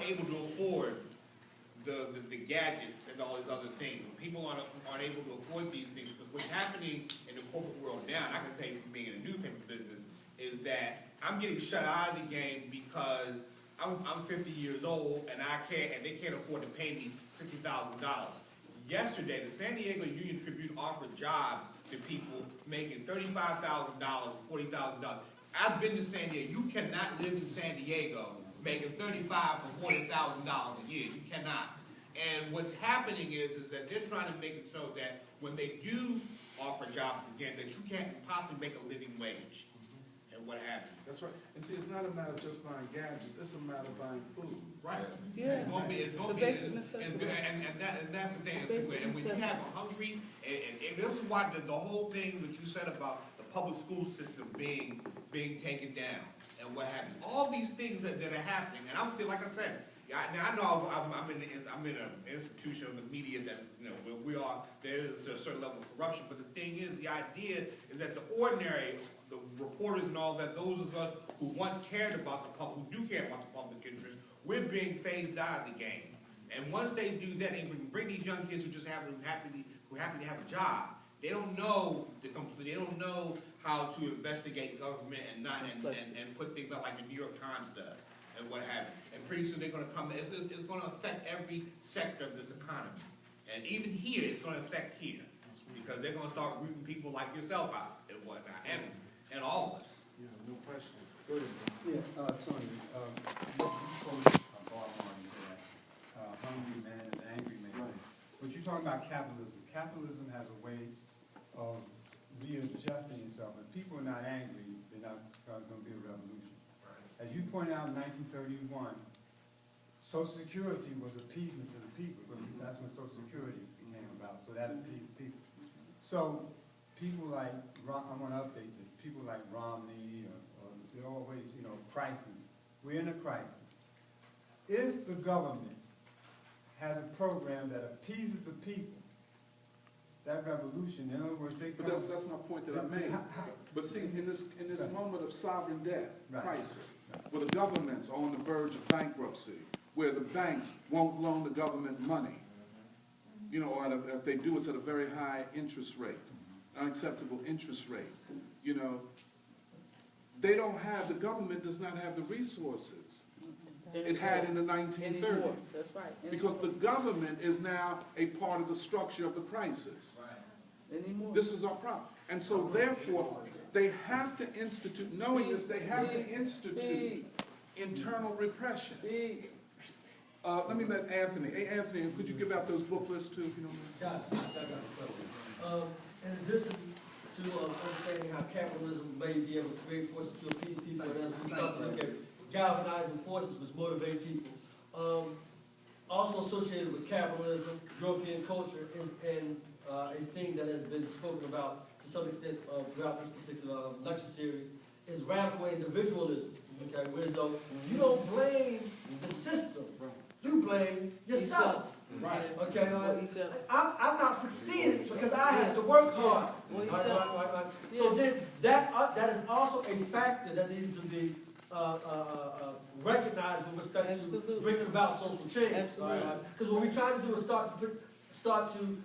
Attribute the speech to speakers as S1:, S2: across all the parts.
S1: aren't able to afford the gadgets and all these other things. People aren't able to afford these things. But what's happening in the corporate world now, and I can tell you from being in the newspaper business, is that I'm getting shut out of the game because I'm 50 years old and they can't afford to pay me $60,000. Yesterday, the San Diego Union Tribune offered jobs to people making $35,000 and $40,000. I've been to San Diego. You cannot live in San Diego making $35,000 or $40,000 a year. You cannot. And what's happening is that they're trying to make it so that when they do offer jobs again, that you can't possibly make a living wage. And what happens?
S2: That's right. And see, it's not a matter of just buying gadgets. It's a matter of buying food.
S1: Right.
S3: Yeah.
S1: It's going to be, and that's the thing. And when you have a hungry, and this is why the whole thing that you said about the public school system being taken down and what happens, all these things that are happening, and I feel like I said, now I know I'm in an institution of the media that's, where we are, there is a certain level of corruption, but the thing is, the idea is that the reporters and all that, those of us who once cared about the public, who do care about the public interest, we're being phased out of the game. And once they do that, and we can bring these young kids who happen to have a job, they don't know they don't know how to investigate government and put things out like the New York Times does and what have you. And pretty soon they're going to come. It's going to affect every sector of this economy, and even here, it's going to affect here because they're going to start rooting people like yourself out and whatnot, and all of us.
S2: Yeah, no question. Go ahead.
S4: Yeah, Tony, you quoted bottom line there, hungry man is an angry man.
S2: Right.
S4: But you're talking about capitalism. Capitalism has a way of readjusting itself. If people are not angry, then that's going to be a revolution. Right. As you pointed out in 1931, Social Security was appeasement to the people. That's when Social Security came about, so that appeased people. So people like, I want to update this, people like Romney, they're always, crisis. We're in a crisis. If the government has a program that appeases the people, that revolution, in other words,
S2: But that's my point that I made. But see, in this moment of sovereign debt crisis, where the governments are on the verge of bankruptcy, where the banks won't loan the government money, or if they do, it's at a very high interest rate, unacceptable interest rate, they don't have, the government does not have the resources it had in the 1930s.
S3: That's right.
S2: Because the government is now a part of the structure of the crisis.
S3: Anymore.
S2: This is our problem. And so therefore, they have to institute, knowing this, they have to institute internal repression. Let me let Anthony. Hey, Anthony, could you give out those book lists too, if you don't mind?
S5: Got it. In addition to understanding how capitalism may be able to create forces to appease people, and as we start to look at galvanizing forces which motivate people, also associated with capitalism, European culture, and a thing that has been spoken about to some extent throughout this particular lecture series is radical individualism. Okay, where though you don't blame the system, you blame yourself.
S3: Right.
S5: Okay, I'm not succeeding because I have to work hard. So then that is also a factor that needs to be recognized with respect to bringing about social change. Because what we're trying to do is start to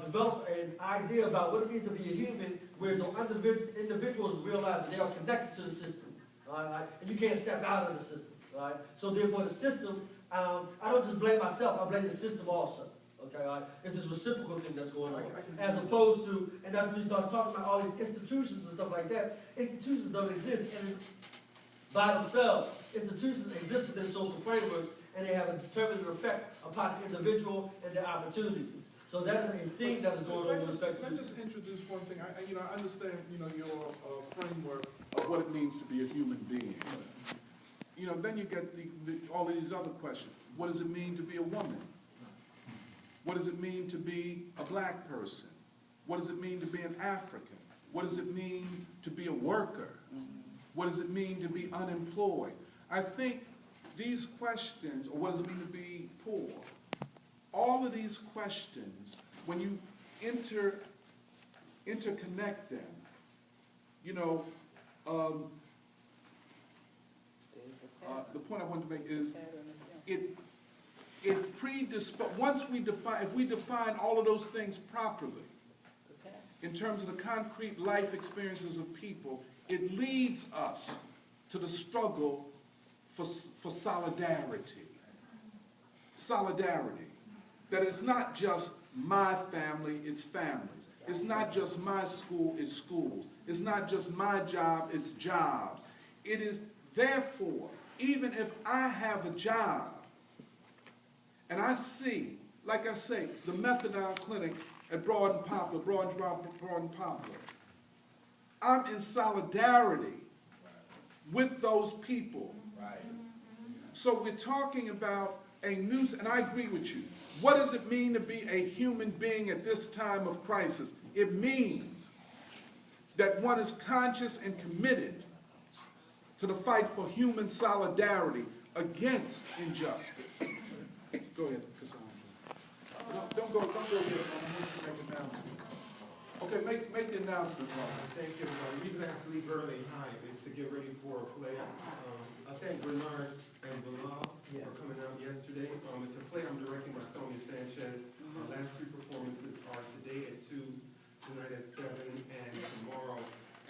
S5: develop an idea about what it means to be a human, whereas the individuals realize that they are connected to the system, and you can't step out of the system. So therefore, the system, I don't just blame myself; I blame the system also. Okay, it's this reciprocal thing that's going on, as opposed to, and as we start talking about all these institutions and stuff like that. Institutions don't exist by themselves. Institutions exist within social frameworks, and they have a determinative effect upon the individual and their opportunities. So that is a thing that is going on with respect to.
S2: Let me just introduce one thing. I understand, your framework of what it means to be a human being. Then you get all of these other questions. What does it mean to be a woman? What does it mean to be a black person? What does it mean to be an African? What does it mean to be a worker? What does it mean to be unemployed? I think these questions, or what does it mean to be poor? All of these questions, when you interconnect them, the point I wanted to make is once we define, if we define all of those things properly, in terms of the concrete life experiences of people, it leads us to the struggle for solidarity. Solidarity. That it's not just my family, it's families. It's not just my school, it's schools. It's not just my job, it's jobs. It is, therefore, even if I have a job, and I see, like I say, the methadone clinic at Broad and Poplar, I'm in solidarity with those people.
S1: Right.
S2: So we're talking about a new, and I agree with you. What does it mean to be a human being at this time of crisis? It means that one is conscious and committed to the fight for human solidarity against injustice. Go ahead, Cassandra. Don't go yet. I want you to make an announcement. Okay, make the announcement, Ron.
S6: Thank you, everybody. The reason I have to leave early is to get ready for a play. I thank Bernard and Bilal for coming out yesterday. It's a play I'm directing by Sonia Sanchez. Our last three performances are today at 2, tonight at 7, and tomorrow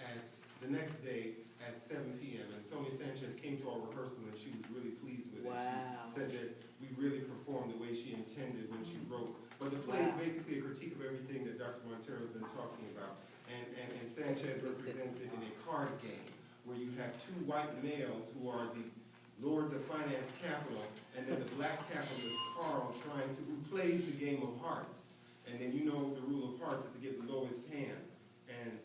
S6: at the next day at 7 p.m. And Sonia Sanchez came to our rehearsal and she was really pleased with it.
S3: Wow.
S6: She said that we really performed the way she intended when she wrote. But the play is basically a critique of everything that Dr. Montero has been talking about. And Sanchez represents it in a card game where you have two white males who are the lords of finance capital, and then the black capitalist Carl who plays the game of hearts. And then you know the rule of hearts is to get the lowest hand. And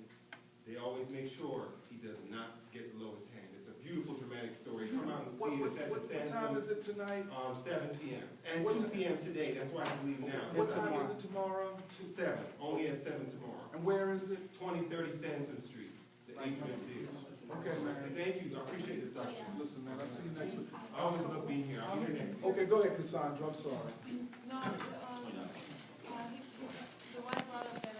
S6: they always make sure he does not get the lowest hand. It's a beautiful dramatic story. Come out and see it. It's at the
S2: What time is it tonight?
S6: 7 p.m. And 2 p.m. today. That's why I have to leave now.
S2: What time is it tomorrow?
S6: 7. Only at 7 tomorrow.
S2: And where is it?
S6: 2030 Sansom Street, the Atrium Theater.
S2: Okay, man.
S6: Thank you. I appreciate this, Dr.
S2: Listen, man, I'll see you next week.
S6: I always love being here. I'll be here next week.
S2: Okay, go ahead, Cassandra, I'm sorry.
S7: No, the wife brought up that,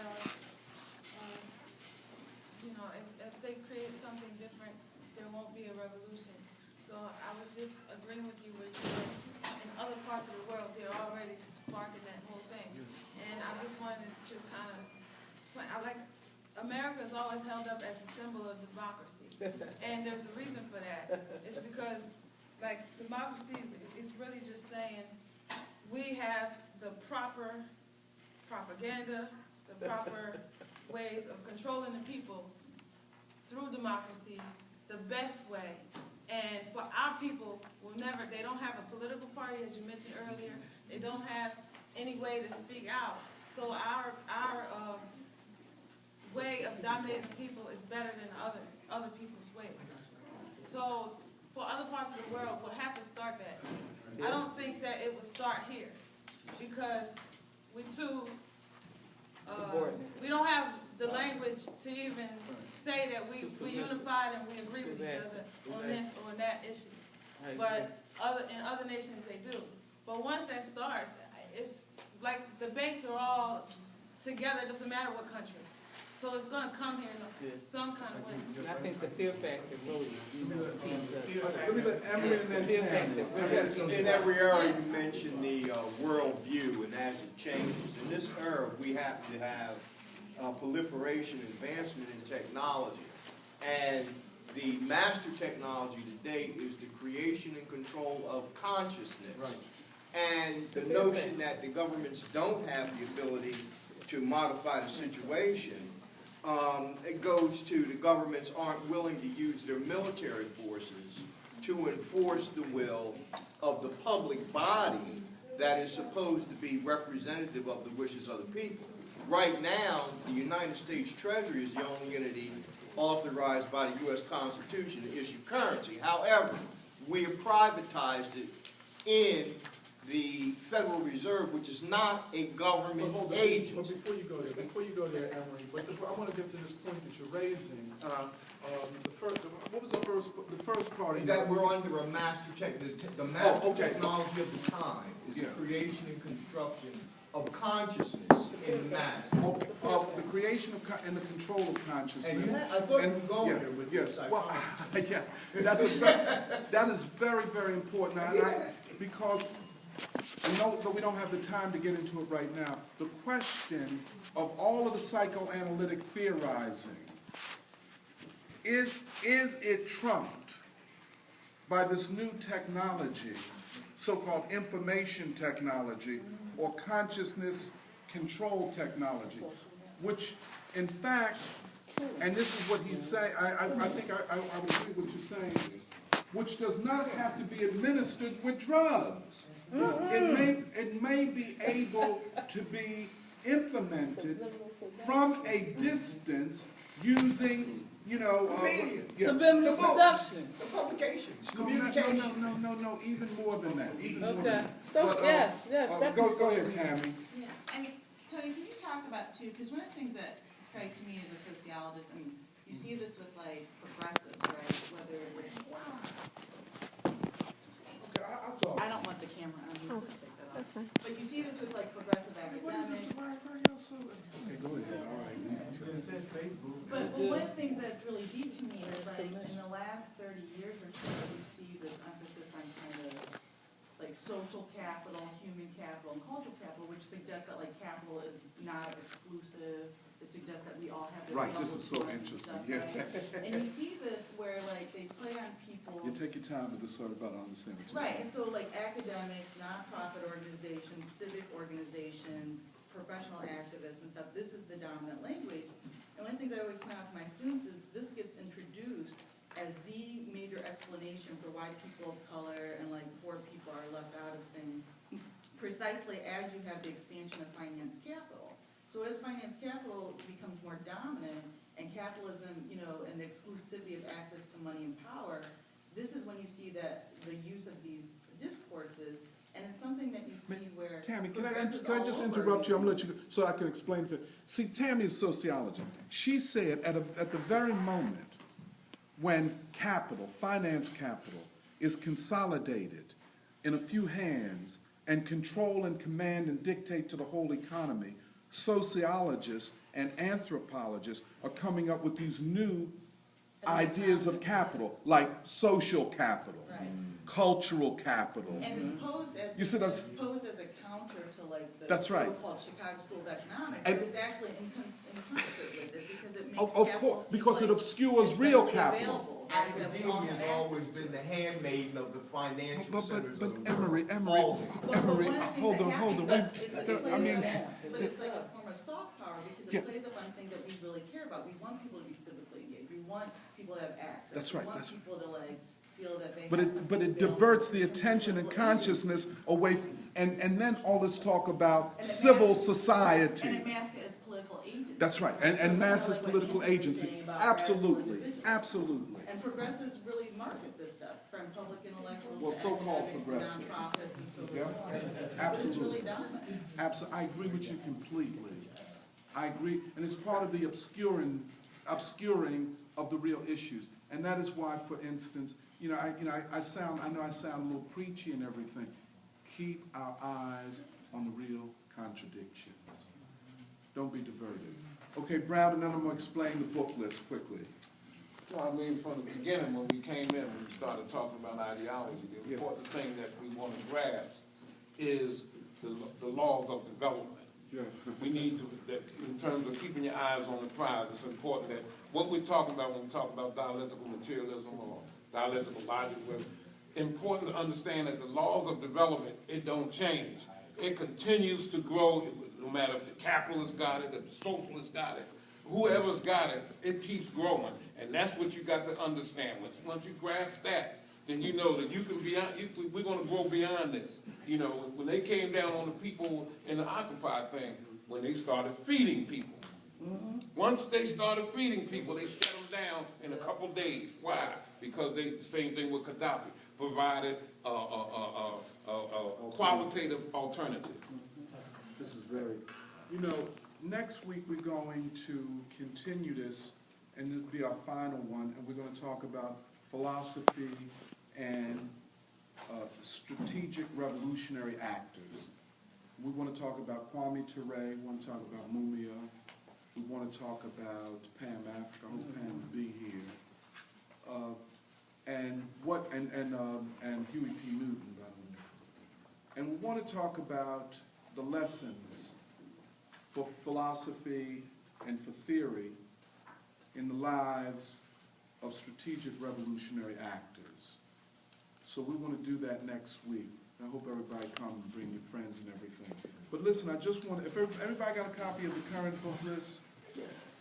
S7: you know, if they create something different, there won't be a revolution. So I was just agreeing with you where you said in other parts of the world, they're already sparking that whole thing. And I just wanted to kind of, America is always held up as a symbol of democracy. And there's a reason for that. It's because, like, democracy is really just saying we have the proper propaganda, the proper ways of controlling the people through democracy, the best way. And for our people, they don't have a political party, as you mentioned earlier. They don't have any way to speak out. So our way of dominating people is better than other people's way. So for other parts of the world, we'll have to start that. I don't think that it would start here because we too, we don't have the language to even say that we unified and we agree with each other on this or on that issue. But in other nations they do. But once that starts, it's like the banks are all together, it doesn't matter what country. So it's going to come here in some kind of way.
S3: And I think the fear factor really keeps us.
S2: Let me let Emory and then
S3: Fear
S2: Tammy.
S3: factor really
S8: In every era, you mentioned the world view and as it changes. In this era, we have to have proliferation, advancement in technology. And the master technology today is the creation and control of consciousness.
S2: Right.
S8: And the notion that the governments don't have the ability to modify the situation, it goes to the governments aren't willing to use their military forces to enforce the will of the public body that is supposed to be representative of the wishes of the people. Right now, the United States Treasury is the only entity authorized by the U.S. Constitution to issue currency. However, we have privatized it in the Federal Reserve, which is not a government
S2: But
S8: agency.
S2: before you go there, Emory, I want to get to this point that you're raising. What was the first part of
S8: That we're under a master technology of the time is the creation and construction of consciousness in mass.
S2: Of the creation of, and the control of
S8: And
S2: consciousness.
S8: I thought you
S2: And-
S8: were going
S2: yeah,
S8: there with
S2: yes.
S8: this.
S2: Well, yes, that is very, very important. Because, though we don't have the time to get into it right now, the question of all of the psychoanalytic theorizing, is it trumped by this new technology, so-called information technology, or consciousness control technology, which, in fact, and this is what he's saying, I think I would agree with what you're saying, which does not have to be administered with drugs. It may be able to be implemented from a distance using,
S8: Media.
S3: Subliminal seduction.
S8: The publications,
S2: No,
S8: communication.
S2: no, even more than that, even more than
S3: Okay,
S2: that.
S3: so,
S2: But,
S3: yes, that's.
S2: Go ahead, Tammy.
S9: Yeah, and Tony, can you talk about too, because one of the things that strikes me as a sociologist, I mean, you see this with like progressives, right, whether it's,
S2: Okay, I'll talk.
S9: I don't want the camera on, you can take that off.
S10: That's fine.
S9: But you see this with like progressive
S2: What is this,
S9: academics.
S2: why y'all so? Okay, go ahead, all right.
S9: But one of the things that's really deep to me is like, in the last 30 years or so, you see this emphasis on kind of like social capital, human capital, and cultural capital, which suggests that like capital is not exclusive. It suggests that we all have the
S2: Right, this is
S9: levels
S2: so
S9: of
S2: interesting,
S9: stuff,
S2: yes.
S9: right? And you see this where like they play on people.
S2: You take your time with this, sort of, about understanding what you're
S9: Right,
S2: saying.
S9: and so like academics, nonprofit organizations, civic organizations, professional activists and stuff, this is the dominant language. And one of the things I always point out to my students is this gets introduced as the major explanation for why people of color and like poor people are left out of things, precisely as you have the expansion of finance capital. So as finance capital becomes more dominant and capitalism, and the exclusivity of access to money and power, this is when you see that the use of these discourses, and it's something that you see where
S2: Tammy, can
S9: progressives
S2: I
S9: all
S2: just
S9: over
S2: interrupt you? I'm gonna let you, so I can explain it. See, Tammy's sociology. She said at the very moment when capital, finance capital, is consolidated in a few hands and control and command and dictate to the whole economy, sociologists and anthropologists are coming up with these new ideas of capital, like social capital,
S9: Right.
S2: cultural capital.
S9: And it's posed as,
S2: You see, that's-
S9: it's posed as a counter to like the
S2: That's right.
S9: so-called Chicago School of Economics,
S2: And-
S9: but it's actually in concert with it because it makes
S2: Of
S9: capital
S2: course,
S9: seem
S2: because it
S9: like
S2: obscures
S9: it's
S2: real
S9: readily
S2: capital.
S9: available, right, that we all
S8: Academia
S9: have
S8: has always
S9: access to.
S8: been the handmaiden of the financial
S2: But
S8: centers
S2: but
S8: of the
S2: Emery,
S8: world.
S2: Emery,
S8: Always.
S9: But
S2: Emery,
S9: one of the things
S2: hold
S9: that
S2: on.
S9: happens is it
S2: I
S9: plays
S2: mean,
S9: up, but it's like a form of soft power because
S2: Yeah.
S9: it plays up on things that we really care about. We want people to be civically engaged. We want people to have access.
S2: That's right,
S9: We want
S2: that's-
S9: people to like feel that they have
S2: but it
S9: something available
S2: diverts the
S9: in terms of
S2: attention and
S9: political agency.
S2: consciousness away, and then all this talk about
S9: And it
S2: civil
S9: masks- And
S2: society.
S9: it masks it as political agency.
S2: That's right, and masses
S9: Like what
S2: political
S9: Andrew was
S2: agency.
S9: saying about radical
S2: Absolutely,
S9: individuals.
S2: absolutely.
S9: And progressives really market this stuff, from public intellectuals
S2: Well,
S9: to
S2: so-called
S9: academics to
S2: progressives.
S9: nonprofits and so
S2: Yeah,
S9: forth. But it's
S2: absolutely.
S9: really dominant.
S2: I agree with you completely. I agree, and it's part of the obscuring of the real issues. And that is why, for instance, I know I sound a little preachy and everything. Keep our eyes on the real contradictions. Don't be diverted. Okay, Brad, and then I'm gonna explain the book list quickly.
S11: Well, I mean, from the beginning, when we came in, we started talking about ideology. The
S2: Yeah.
S11: important thing that we want to grasp is the laws of development.
S2: Yeah.
S11: We need to, that in terms of keeping your eyes on the prize, it's important that what we're talking about when we talk about dialectical materialism or dialectical logic, we're important to understand that the laws of development, it don't change. It continues to grow, no matter if the capitalists got it, if the socialists got it, whoever's got it, it keeps growing. And that's what you got to understand. Once you grasp that, then you know that you can we're going to grow beyond this. When they came down on the people in the Occupy thing, when they started feeding people. Once they started feeding people, they shut them down in a couple days. Why? Because the same thing with Gaddafi, provided a qualitative alternative.
S2: This is very, next week we're going to continue this, and it'll be our final one, and we're going to talk about philosophy and strategic revolutionary actors. We want to talk about Kwame Ture, we want to talk about Mumia, we want to talk about Pam Africa, I hope Pam will be here. And Huey P. Newton, by the way. And we want to talk about the lessons for philosophy and for theory in the lives of strategic revolutionary actors. So we want to do that next week. I hope everybody come and bring your friends and everything. But listen, I just want, if everybody got a copy of the current book list?